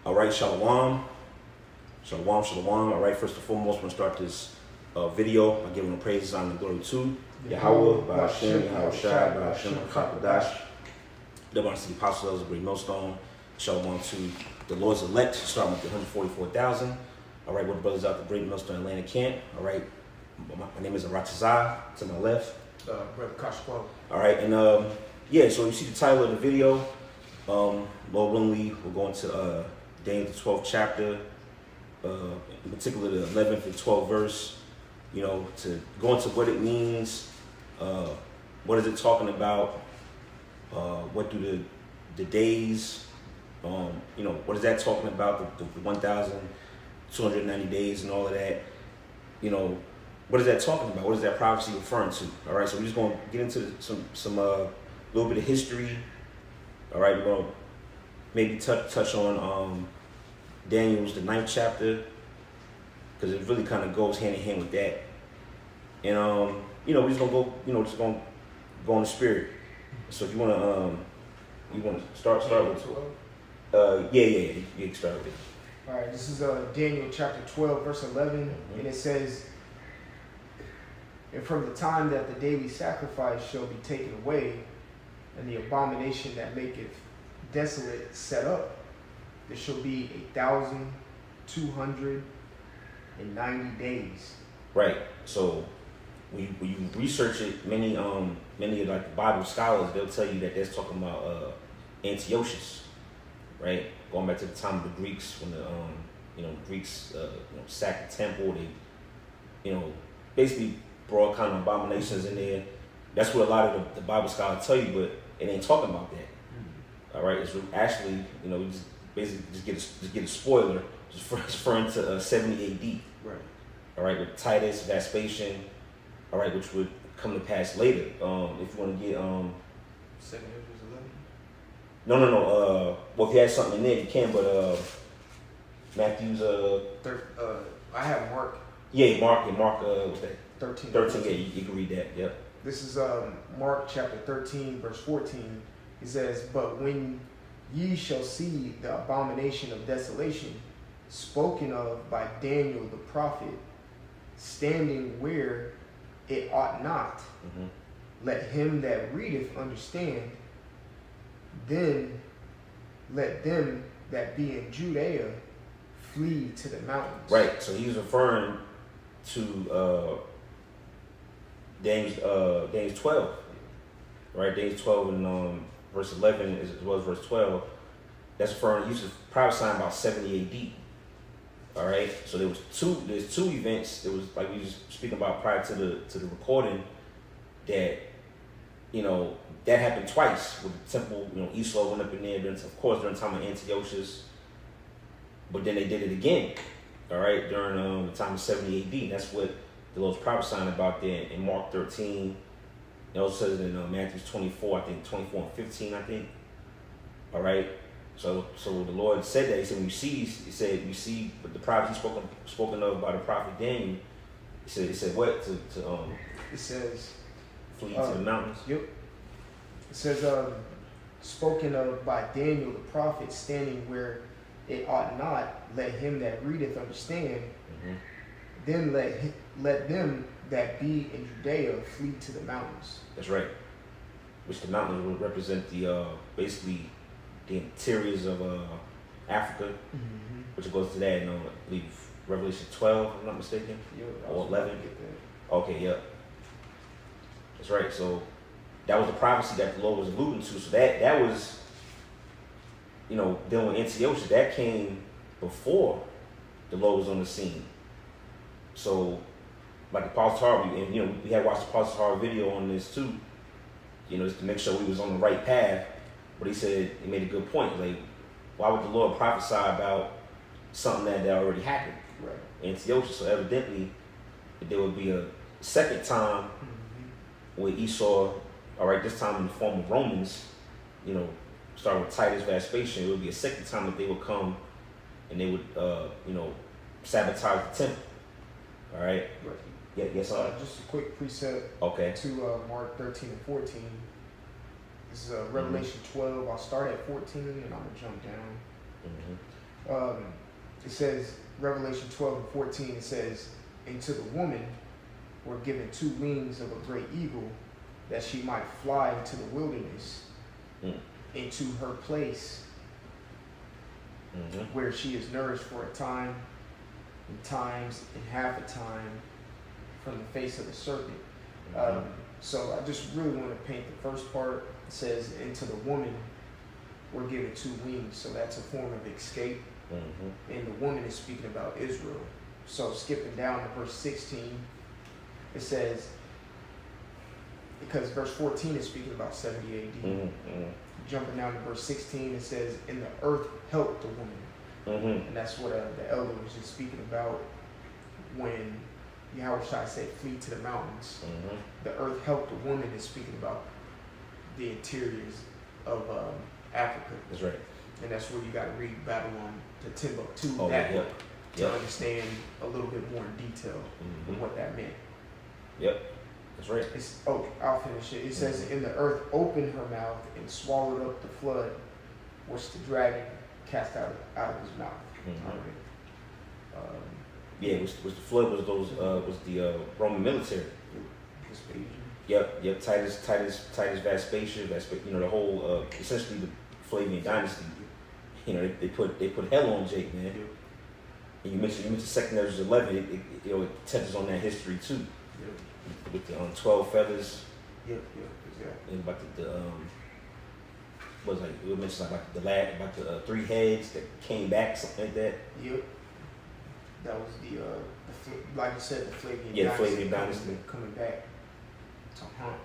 All right, shalom. Shalom, shalom. All right, first and foremost, we're going to start this video by giving the praises, honor, and glory to Yahweh, Ba'ashem, Yahweh Shai, Ba'ashem, Kakadash. The apostles of the great millstone. Shalom to the Lord's elect, starting with the 144,000. All right, with the brothers out the great millstone Atlanta camp. All right, my name is Aratazah, to my left. Brother Kashkwa. All right, and yeah, so you see the title of the video. Lord willingly, we're going to Daniel the 12th chapter, in particular the 11th and 12th verse, you know, to go into what it means, what is it talking about, what do the days, you know, what is that talking about, the 1,290 days and all of that, you know, what is that talking about? What is that prophecy referring to? All right, so we're just going to get into some little bit of history. All right, we're going to maybe touch on Daniel's the 9th chapter, because it really kind of goes hand in hand with that. And you know, we're just gonna go, you know, just gonna go in the spirit. So if you wanna start with 12. yeah, you can start with it. All right, this is Daniel chapter 12, verse 11, and it says, "And from the time that the daily sacrifice shall be taken away, and the abomination that maketh desolate set up, there shall be 1,290 days." Right. So when you research it, many of like the Bible scholars, they'll tell you that that's talking about Antiochus, right? Going back to the time of the Greeks, when the Greeks sacked the temple, they basically brought kind of abominations in there. That's what a lot of the Bible scholars tell you, but it ain't talking about that. All right, it's actually, we just basically get a spoiler, just referring to 70 AD. Right. All right, with Titus, Vespasian. All right, which would come to pass later. If you want to get 2nd Ezra 11. No. Well, if you have something in there, you can. But Matthew's I have Mark. Yeah, Mark. What's that? 13. 13. Yeah, you can read that. Yep. This is Mark chapter 13, verse 14. It says, "But when ye shall see the abomination of desolation, spoken of by Daniel the prophet, standing where it ought not, let him that readeth understand. Then let them that be in Judea flee to the mountains." Right. So he's referring to Daniel 12. Right. Daniel 12 and verse 11 as well as verse 12. That's referring. He's prophesying about 70 AD. All right. So there's two events. It was like we was speaking about prior to the recording, that that happened twice with the temple. Esau went up in there, of course, during the time of Antiochus, but then they did it again. All right, during the time of 70 AD. That's what the Lord's prophesying about there in Mark 13. It also says in Matthew 24, I think 24 and 15, I think. All right. So the Lord said that. He said, you see the prophecy spoken of by the prophet Daniel. He said what? It says, flee to the mountains. Yep. It says, spoken of by Daniel the prophet, standing where it ought not, let him that readeth understand. Then let them that be in Judea flee to the mountains. That's right. Which the mountains would represent the basically the interiors of Africa, which goes to that in I believe Revelation 12, if I'm not mistaken, or 11. Okay, yeah, that's right. So that was the prophecy that the Lord was alluding to. So that was, dealing with Antiochus, that came before the Lord was on the scene. So, like the Apostle Harvey, and we had watched the Apostle Harvey video on this too, just to make sure we was on the right path. But he made a good point. Like, why would the Lord prophesy about something that already happened? Right. Antiochus. So evidently, there would be a second time with Esau. All right, this time in the form of Romans. Starting with Titus, Vespasian. It would be a second time that they would come and they would, sabotage the temple. All right. Right. Yeah. Yes. Sir. Just a quick precept. Okay. To Mark 13 and 14. This is Revelation 12. I'll start at 14 and I'm gonna jump down. It says, Revelation 12 and 14, it says, and to the woman were given 2 wings of a great eagle, that she might fly into the wilderness, into her place, where she is nourished for a time, and times, and half a time, from the face of the serpent. So I just really want to paint the first part. It says, and to the woman were given 2 wings, so that's a form of escape. And the woman is speaking about Israel. So skipping down to verse 16, it says, because verse 14 is speaking about 70 AD. Jumping down to verse 16, it says, and the earth helped the woman. And that's what the elder was just speaking about when Yahushua said, flee to the mountains. The earth helped the woman is speaking about the interiors of Africa. That's right. And that's where you got to read Babylon to Timbuktu, Oh, that yep. book, to understand a little bit more in detail of what that meant. Yep, that's right. I'll finish it. It says, and the earth opened her mouth and swallowed up the flood, which the dragon cast out of his mouth. Yeah, was the flood was the Roman military. Yep. Titus Vespasian, the whole essentially the Flavian dynasty. They put hell on Jake, man. And you mentioned 2 Ezra 11. It touches on that history too. With the 12 feathers. Exactly. And about it mentioned about the 3 heads that came back, something like that. Yep. That was the like you said, the Flavian dynasty. The Flavian dynasty coming back to haunt.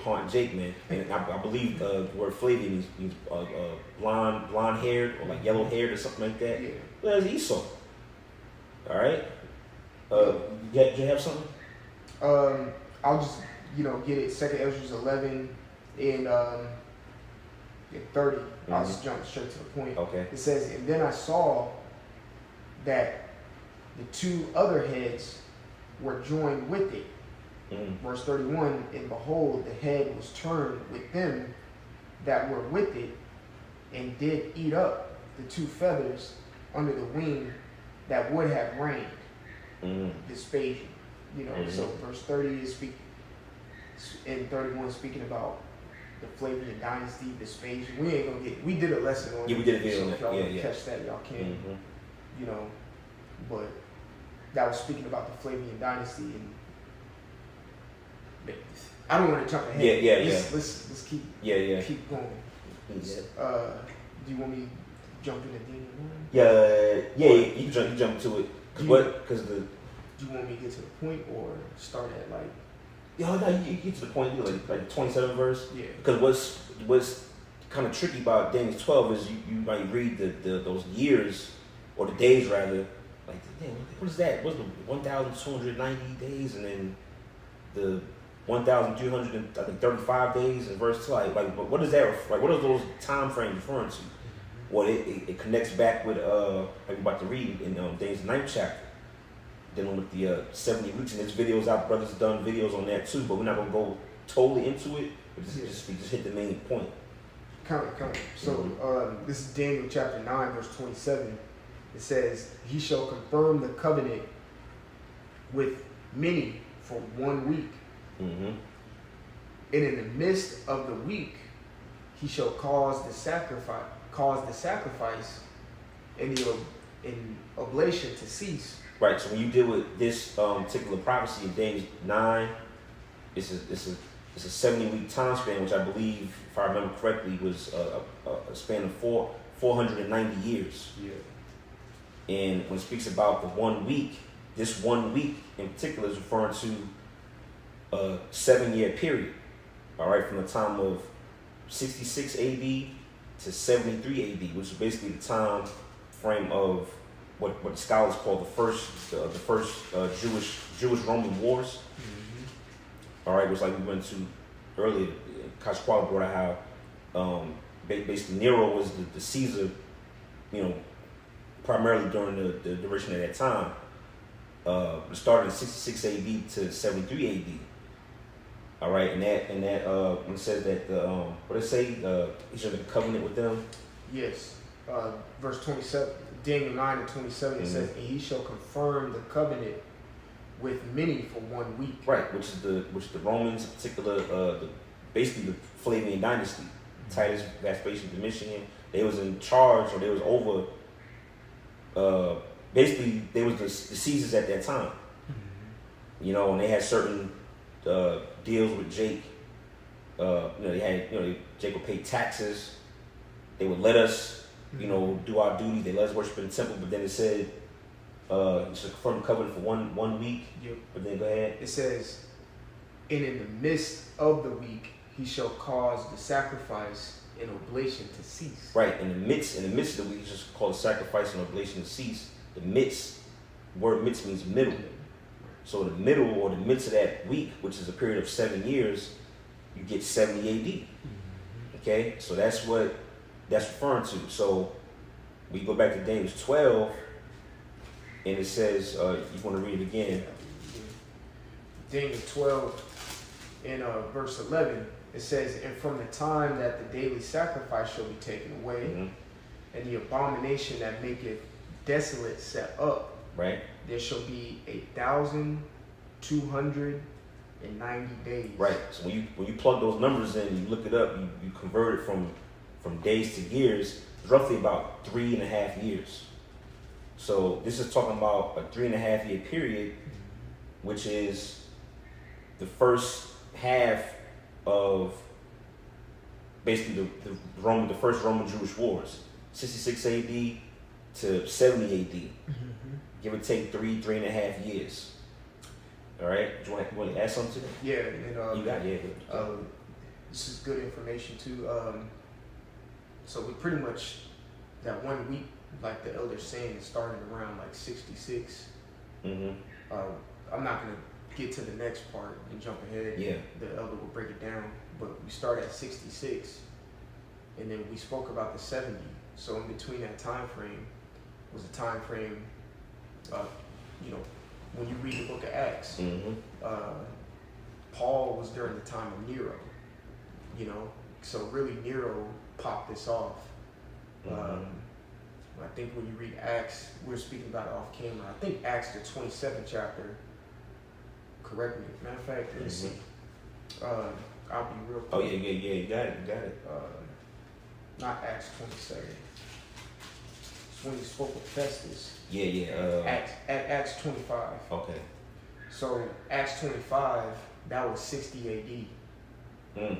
Haunt Jake, man. And I believe the word Flavian means blonde haired or like yellow haired or something like that. Yeah. Well, that's Esau. All right. Do you have something? I'll just get it. 2 Ezra 11 and 30. I'll just jump straight to the point. Okay. It says, and then I saw that the 2 other heads were joined with it. Verse 31, and behold, the head was turned with them that were with it, and did eat up the 2 feathers under the wing that would have reigned. Vespasian. So verse 30 is speaking, and 31 is speaking about the Flavian dynasty, Vespasian. We did a lesson on it. Yeah, we did a video so on if y'all that. catch that, y'all can. But that was speaking about the Flavian dynasty, and I don't want to jump ahead. Let's keep going. Do you want me to jump into Daniel 9? You can jump to it. Do you want me to get to the point or start at like? You get to the point. You like 27 verse. Yeah. Because what's kind of tricky about Daniel 12 is you might read those years or the days rather. Like, damn, what is that? What's the 1,290 days and then the 1,335 days in verse 2? Like what is that? Like, what are those time frames referring to? Well, it connects back with like we're about to read in Daniel's 9th chapter, dealing with the 70 weeks, and there's videos out. Brothers have done videos on that too, but we're not gonna go totally into it. But just hit the main point. Come. So this is Daniel chapter 9, verse 27. It says, "He shall confirm the covenant with many for 1 week, and in the midst of the week, he shall cause the sacrifice and the oblation to cease." Right. So when you deal with this particular prophecy in Daniel 9, it's a 70-week time span, which I believe, if I remember correctly, was a span of 490 years. Yeah. And when it speaks about the 1 week, this 1 week in particular is referring to a 7-year period. All right, from the time of 66 AD to 73 AD, which is basically the time frame of what the scholars call the first Jewish Roman wars. All right, it was like we went to earlier. Kashkwala brought out how basically Nero was the Caesar, primarily during the duration of that time. It started in 66 AD to 73 AD. All right, and that when it says that what did it say? He should have a covenant with them. Yes. verse 27, Daniel 9 and 27, it says, and he shall confirm the covenant with many for 1 week. Right, which the Romans, in particular, basically the Flavian dynasty, Titus, Vespasian, Domitian, they was in charge, or they was over. Basically, they was the Caesars at that time. You know, and they had certain deals with Jake. You know, they had, you know, Jake would pay taxes. They would let us, you know, do our duty. They let us worship in the temple. But then it said, you should confirm the covenant for one week. Yep. But then go ahead. It says, and in the midst of the week, he shall cause the sacrifice and oblation to cease. Right, in the midst of the week, it's just called sacrifice and oblation to cease. The midst, word midst means middle. So the middle or the midst of that week, which is a period of 7 years, you get 70 AD. Okay, so that's what that's referring to. So we go back to Daniel 12, and it says, you want to read it again? Daniel 12, in verse 11, it says, and from the time that the daily sacrifice shall be taken away, and the abomination that maketh desolate set up, right, there shall be 1,290 days. Right. So when you plug those numbers in, you look it up, you convert it from days to years. It's roughly about 3.5 years. So this is talking about a 3.5 year period, which is the first half of basically the first Roman Jewish wars, 66 AD to 70 AD. Give or take 3.5 years. All right. Do you want to add something to that? Yeah, and You got this is good information too. So we pretty much that 1 week, like the elder's saying, started around like 66. I'm not gonna get to the next part and jump ahead. Yeah. The elder will break it down, but we start at 66, and then we spoke about the 70. So in between that time frame was a time frame. You know, when you read the book of Acts, Paul was during the time of Nero. You know, so really Nero popped this off. I think when you read Acts, we're speaking about it off camera. I think Acts the 27th chapter. Correct me. Matter of fact, let me see. I'll be real quick. Oh yeah, you got it. Not Acts 27. It's when he spoke with Festus. Yeah. Acts 25. Okay. So Acts 25, that was 60 AD.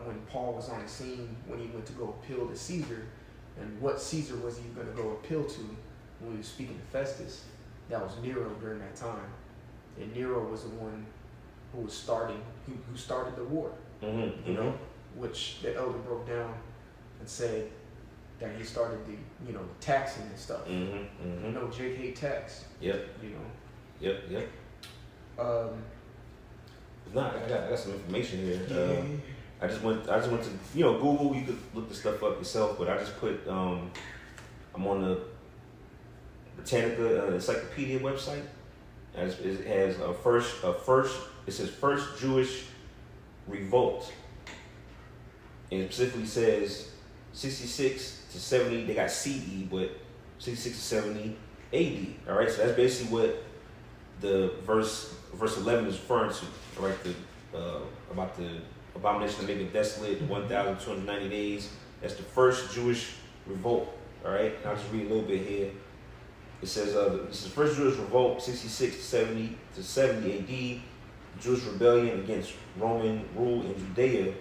When Paul was on the scene, when he went to go appeal to Caesar, and what Caesar was he going to go appeal to when he was speaking to Festus? That was Nero during that time, and Nero was the one who was who started the war. You know, which the elder broke down and said that he started the taxing and stuff. You know, Jake hate tax. Yep. You know. Yep. I got some information here. I just went to Google. You could look this stuff up yourself, but I just put I'm on the Britannica Encyclopedia website. It has it says first Jewish revolt, and it specifically says 66 to 70. They got CE, but 66 to 70 AD. All right, so that's basically what the verse 11 is referring to. All right, about the abomination of making desolate, 1,290 days. That's the first Jewish revolt. All right, and I'll just read a little bit here. It says, this is the first Jewish revolt, 66 to 70 AD. Jewish rebellion against Roman rule in Judea.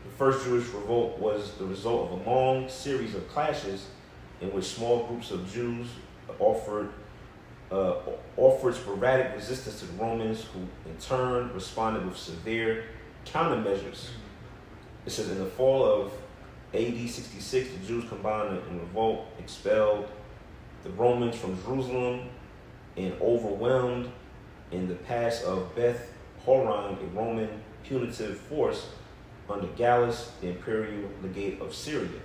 The first Jewish revolt was the result of a long series of clashes in which small groups of Jews offered sporadic resistance to the Romans, who in turn responded with severe countermeasures. It says in the fall of AD 66, the Jews combined in revolt, expelled the Romans from Jerusalem, and overwhelmed in the pass of Beth Horon a Roman punitive force under Gallus, the imperial legate of Syria.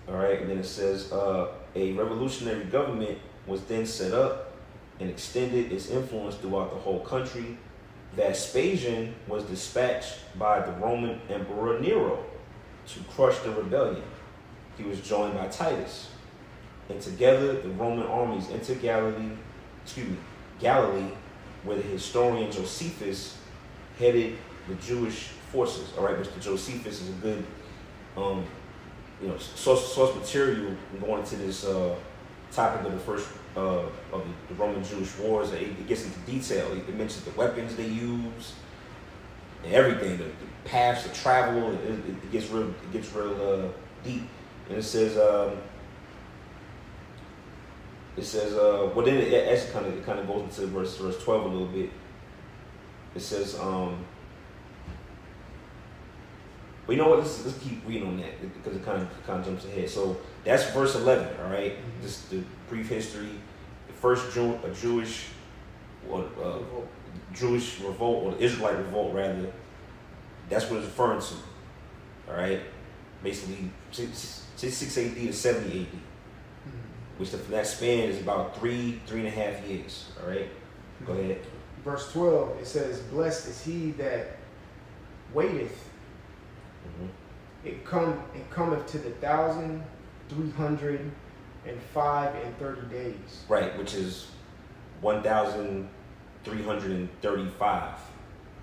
All right, and then it says a revolutionary government was then set up and extended its influence throughout the whole country. Vespasian was dispatched by the Roman Emperor Nero to crush the rebellion. he was joined by Titus, and together the Roman armies entered Galilee, where the historian Josephus headed the Jewish forces. All right, Mr. Josephus is a good, source material going into this topic of the first of the Roman Jewish wars. It gets into detail. It mentions the weapons they use and everything, the paths of travel. It gets real deep, and it says. Well, then it actually kind of goes into verse 12 a little bit. It says, well, you know what? Let's keep reading on that because it kind of jumps ahead. So that's verse 11. All right, just the brief history. The first Jewish revolt, or the Israelite revolt rather. That's what it's referring to. All right, basically 6 AD to 70 AD. Which that span is about 3.5 years. All right, go ahead. Verse 12, it says, "Blessed is he that waiteth. It cometh to the 1,305 days." Right, which is 1,335, if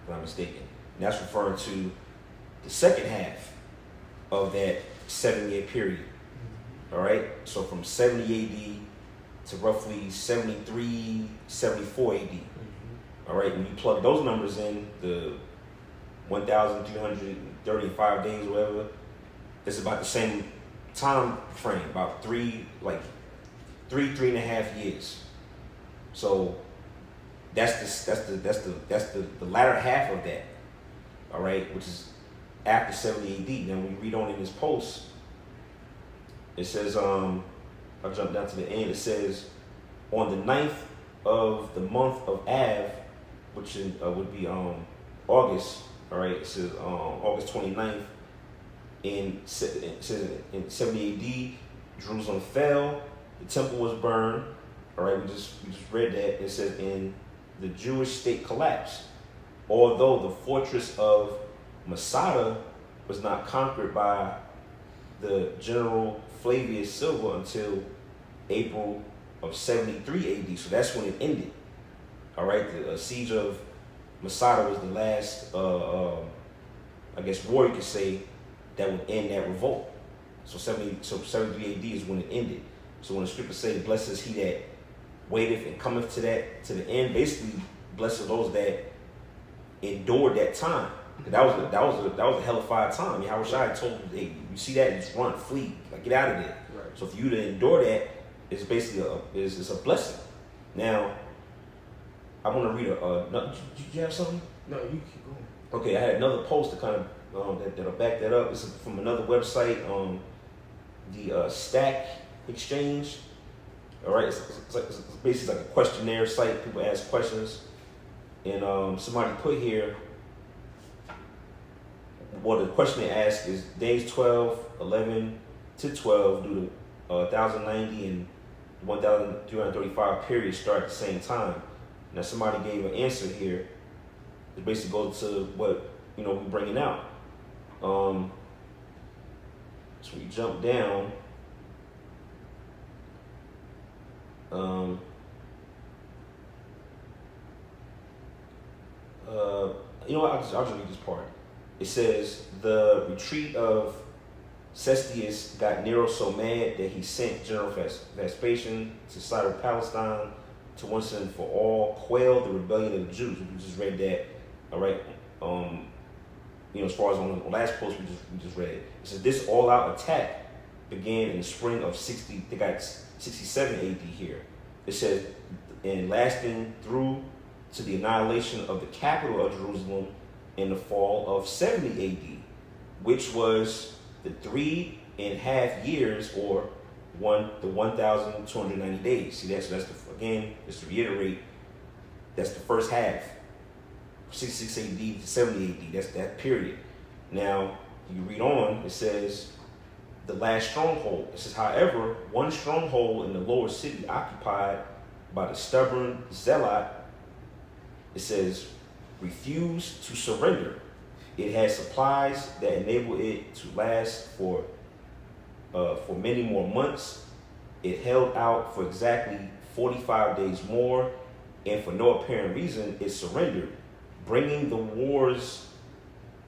I'm not mistaken. And that's referring to the second half of that 7-year period. All right, so from 70 AD to roughly 73, 74 AD. All right, when you plug those numbers in, the 1,335 days, or whatever, it's about the same time frame, about 3.5 years. So that's the latter half of that. All right, which is after 70 AD. Now, when you read on in this post, it says, I'll jump down to the end. It says, on the 9th of the month of Av, which would be August. All right, it says August 29th. It says in 70 AD, Jerusalem fell. The temple was burned. All right, we just read that. It says, in the Jewish state collapsed, although the fortress of Masada was not conquered by the general Flavius Silva until April of 73 AD. So that's when it ended. All right, the siege of Masada was the last, war you could say that would end that revolt. So 73 AD is when it ended. So when the scriptures say, "Blessed is he that waiteth and cometh to the end," basically, blessed are those that endured that time. That was a hellified time. Yahushua told them, "Hey, you see that? Just run, flee, like get out of there." Right. So for you to endure that, it's basically it's a blessing. Now, I want to read did you have something? No, you keep going. Okay, I had another post to kind of that'll back that up. It's from another website, the Stack Exchange. All right, it's basically like a questionnaire site. People ask questions, and somebody put here. Well, the question they ask is days 12, 11 to 12 due to 1,090 and 1,335 periods start at the same time. Now, somebody gave an answer here. It basically goes to what we're bringing out. So we jump down. I'll just read this part. It says, the retreat of Cestius got Nero so mad that he sent General Vespasian to Cyril Palestine to once and for all quell the rebellion of the Jews. We just read that, all right? As far as on the last post we just read, it says this all-out attack began in the spring of 67 AD here. It says, and lasting through to the annihilation of the capital of Jerusalem in the fall of 70 AD, which was the 3.5 years, or the 1,290 days. See that? So that's just to reiterate, that's the first half, 66 AD to 70 AD. That's that period. Now you read on. It says the last stronghold. It says, however, one stronghold in the lower city occupied by the stubborn zealot, it says, refused to surrender. It had supplies that enable it to last for for many more months. It held out for exactly 45 days more, and for no apparent reason, it surrendered, bringing the war's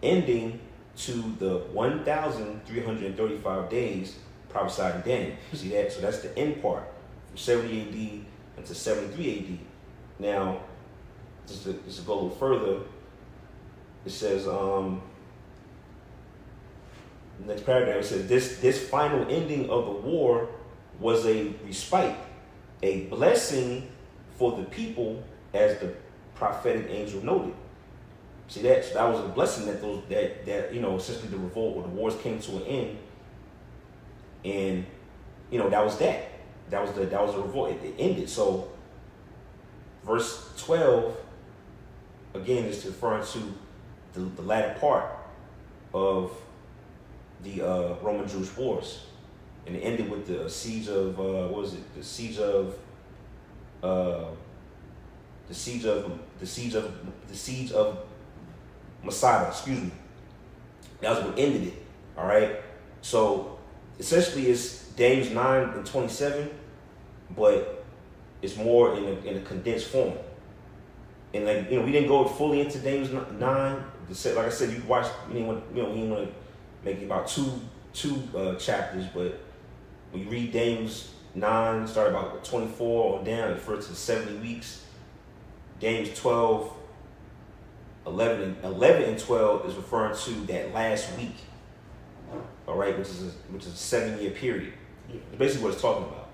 ending to the 1,335 days prophesied in Daniel. You see that? So that's the end part, from 70 AD into 73 AD. Now, just to go a little further, it says, next paragraph, it says, this final ending of the war was a respite, a blessing for the people, as the prophetic angel noted. See that? So that was a blessing that essentially the revolt or the wars came to an end, and that was that. That was the revolt. It ended. So verse 12 again is referring to the latter part of the Roman-Jewish wars, and it ended with the siege of the siege of Masada. Excuse me. That was what ended it. All right. So essentially, it's Daniel 9 and 27, but it's more in a condensed form. And we didn't go fully into Daniel 9. Like I said, you watch. We didn't want to make it about two chapters, but when you read Daniel 9, start about 24 on down, it refers to 70 weeks. Daniel 12, 11 and 12 is referring to that last week. All right, which is a 7-year period. Yeah. It's basically what it's talking about.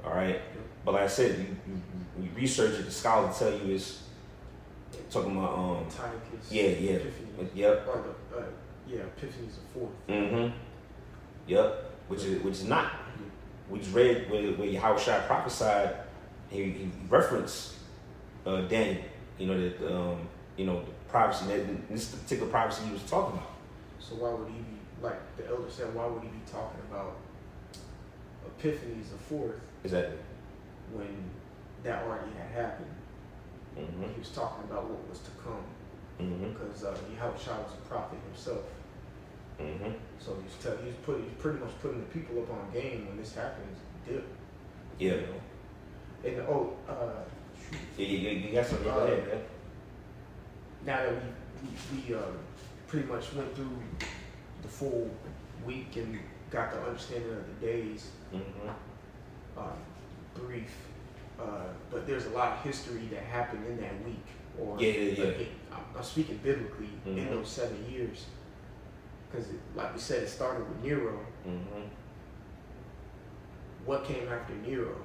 All right, yeah. But like I said, when you research it, the scholars tell you it's talking about Antiochus. Epiphany. Yep. Or Epiphany's the fourth. Mm-hmm. Yep. Which is not. We just read where Yahushua prophesied. He referenced Daniel. The prophecy, this particular prophecy he was talking about. So why would he be, like the elder said, why would he be talking about Epiphany's the fourth? Exactly. When that already had happened. Mm-hmm. He was talking about what was to come. Mm-hmm. Because Yahushua was a prophet himself. Mm-hmm. So he's pretty much putting the people up on game when this happens. Dip. Yeah. And you got something go ahead, man. Now that we pretty much went through the full week and got the understanding of the days, mm-hmm. Brief, but there's a lot of history that happened in that week. Or I'm speaking biblically, mm-hmm. in those 7 years, because like we said, it started with Nero. Mm-hmm. What came after Nero?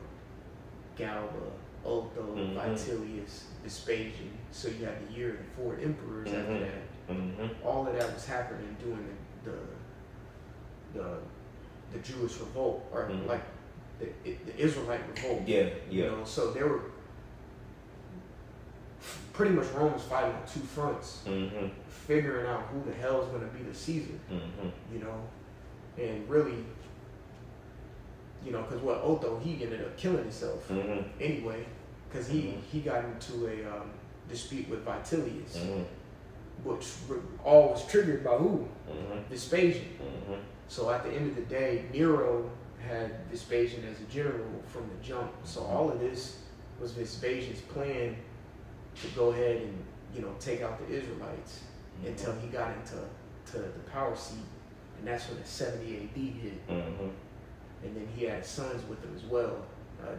Galba, Otho, mm-hmm. Vitellius, Vespasian. So you had the year of the 4 emperors mm-hmm. after that. Mm-hmm. All of that was happening during the Jewish revolt, or mm-hmm. like the Israelite revolt. Yeah. So they were pretty much Rome was fighting on 2 fronts, mm-hmm. figuring out who the hell is going to be the Caesar. Mm-hmm. And really, because Otho, he ended up killing himself mm-hmm. anyway, because he got into a dispute with Vitellius, mm-hmm. which all was triggered by who? Mm-hmm. Vespasian. Mm-hmm. So at the end of the day, Nero had Vespasian as a general from the jump. So all of this was Vespasian's plan to go ahead and take out the Israelites mm-hmm. until he got into the power seat, and that's when the 70 AD hit. Mm-hmm. And then he had sons with him as well,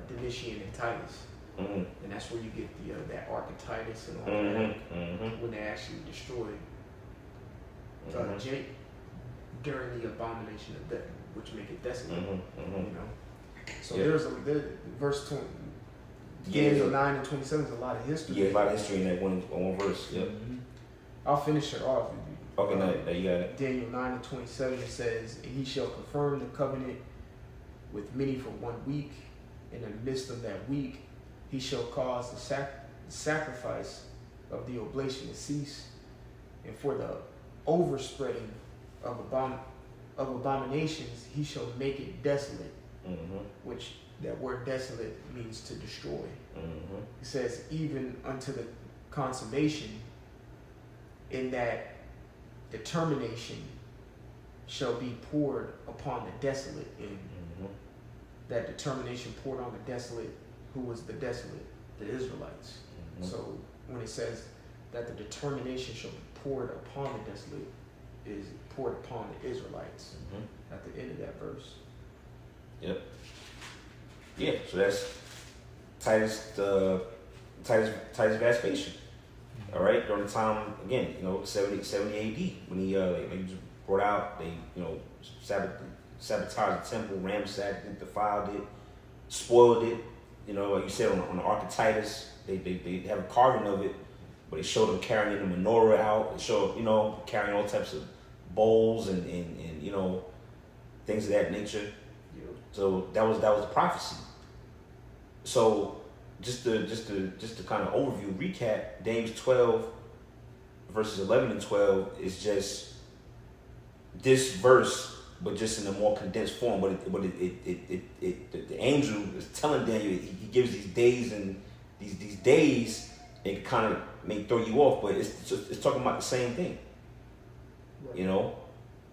Domitian and Titus. Mm-hmm. And that's where you get that Ark of Titus and all mm-hmm. that, mm-hmm. when they actually destroyed mm-hmm. during the abomination of death, which make it desolate. Mm-hmm. So there's verse 20. Daniel 9 and 27 is a lot of history. Yeah, a lot of history in that one verse. Yep. Mm-hmm. I'll finish it off. Okay, now you got it. Daniel 9 and 27, it says, "And he shall confirm the covenant with many for 1 week. In the midst of that week, he shall cause the sacrifice of the oblation to cease, and for the overspreading of abominations, he shall make it desolate." Mm-hmm. Which that word desolate means to destroy. Mm-hmm. It says, even unto the consummation, in that determination shall be poured upon the desolate, and that determination poured on the desolate. Who was the desolate? The Israelites. So when it says that the determination shall be poured upon the desolate, is poured upon the Israelites at the end of that verse. Yep. Yeah, so that's Titus Vespasian. All right, during the time, again, 70 AD, when he brought out, they, sabotaged the temple, ransacked it, defiled it, spoiled it. Like you said, on the Ark of Titus, they have a carving of it, but it showed them carrying the menorah out. It showed, carrying all types of bowls and things of that nature. Yeah. So that was the prophecy. So just to kind of overview, recap, Daniel 12 verses 11 and 12 is just this verse, but just in a more condensed form. But the angel is telling Daniel, he gives these days, and these days, it kind of may throw you off, but it's talking about the same thing. Right.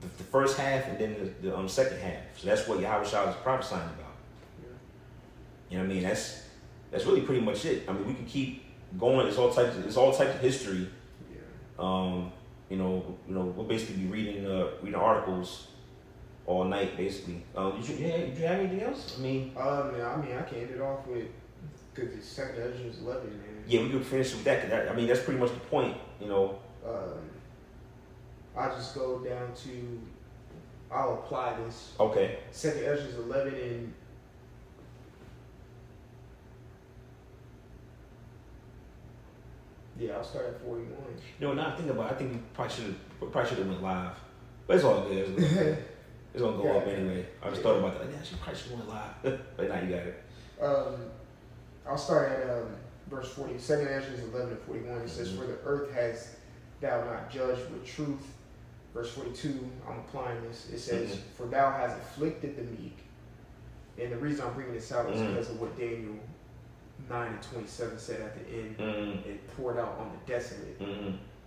The first half and then the second half. So that's what Yahweh Shah is prophesying about. Yeah. You know what I mean? That's really pretty much it. I mean, we can keep going. It's all types of history. Yeah. We'll basically be reading articles all night, basically. Did you have anything else? I can end it off with, because it's second Ezra 11, man. Yeah, we could finish with that. That's pretty much the point. I'll just go down to, I'll apply this. Okay. Second Ezra 11 and I'll start at 41. Now I think about it, I think we probably should have went live. But it's all good. It's gonna go up anyway. I just thought about that. Yeah, she probably should have went live. But now you got it. I'll start at verse 40. Second Ezra 11 and 41. It says, "For the earth has thou not judged with truth." Verse 42, I'm applying this. It says, "For thou hast afflicted the meek." And the reason I'm bringing this out is because of what Daniel 9 and 27 said at the end. It poured out on the desolate.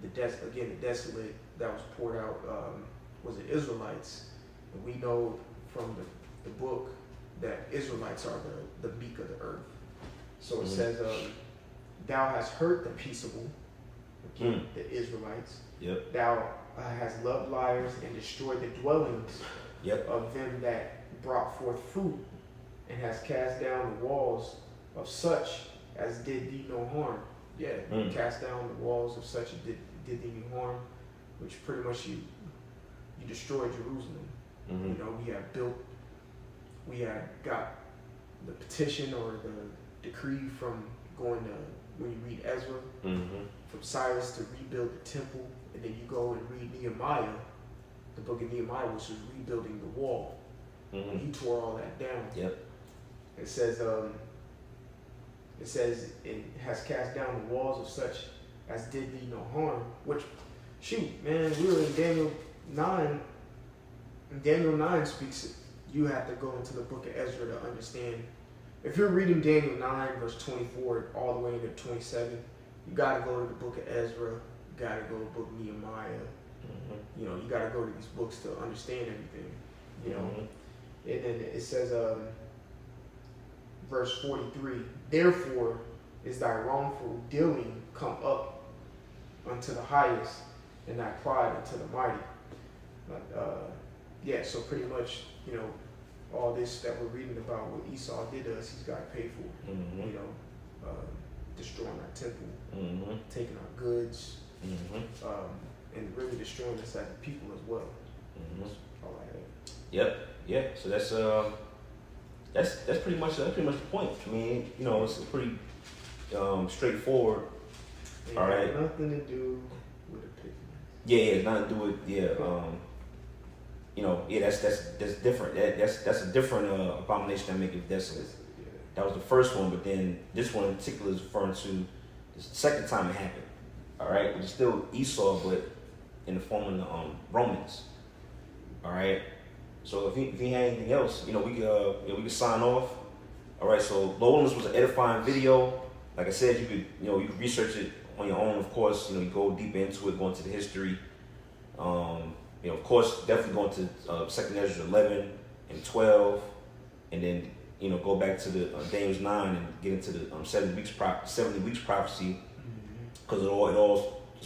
The desolate that was poured out was the Israelites. And we know from the book that Israelites are the meek of the earth. So it says, "Thou hast hurt the peaceable," again, the Israelites. Yep. "Thou hast loved liars and destroyed the dwellings of them that brought forth fruit, and hast cast down the walls of such as did thee no harm." Yeah, cast down the walls of such as did thee no harm, which pretty much you destroyed Jerusalem. We had got the petition or the decree from going to, when you read Ezra, from Cyrus to rebuild the temple, and then you go and read Nehemiah, the book of Nehemiah, which was rebuilding the wall. He tore all that down. Yep. It says it has cast down the walls of such as did thee no harm. Which, shoot, man, we were in Daniel 9. And Daniel 9 speaks, you have to go into the book of Ezra to understand. If you're reading Daniel 9, verse 24, all the way into 27, you got to go to the book of Ezra. You got to go to the book of Nehemiah. You got to go to these books to understand everything. And then it says, verse 43, "Therefore is thy wrongful dealing come up unto the highest, and thy pride unto the mighty." So pretty much, all this that we're reading about what Esau did to us, he's got to pay for. Destroying our temple, taking our goods, and really destroying us as a people as well. That's all I have. Yep. Yeah. So that's pretty much the point. I mean, it's pretty straightforward. All right. Nothing to do with a pig. Yeah, it's nothing to do with that's different. That's a different abomination that maketh desolate. That was the first one, but then this one in particular is referring to the second time it happened. All right, which is still Esau, but in the form of the Romans. All right. So if you had anything else, we could sign off. All right. So Low Wilderness was an edifying video. Like I said, you could research it on your own. Of course, you go deep into it, go into the history. You know, of course, definitely going to 2nd Ezra 11 and 12, and then, you know, go back to the Daniel's 9 and get into the 70 weeks prophecy, because it's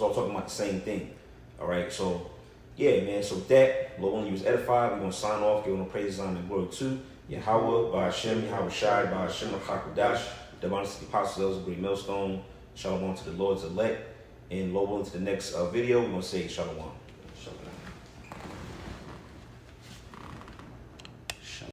all talking about the same thing. All right, so yeah, man. So with that, Lord willing, you was edified. We're gonna sign off, giving the praise, honor, and glory to Yahweh, by Hashem, Yahweh Shai, by Hashem, Hakodash, Divine City Apostles, a great millstone. Shalom to the Lord's elect, and Lord willing, to the next video, we're gonna say Shalom.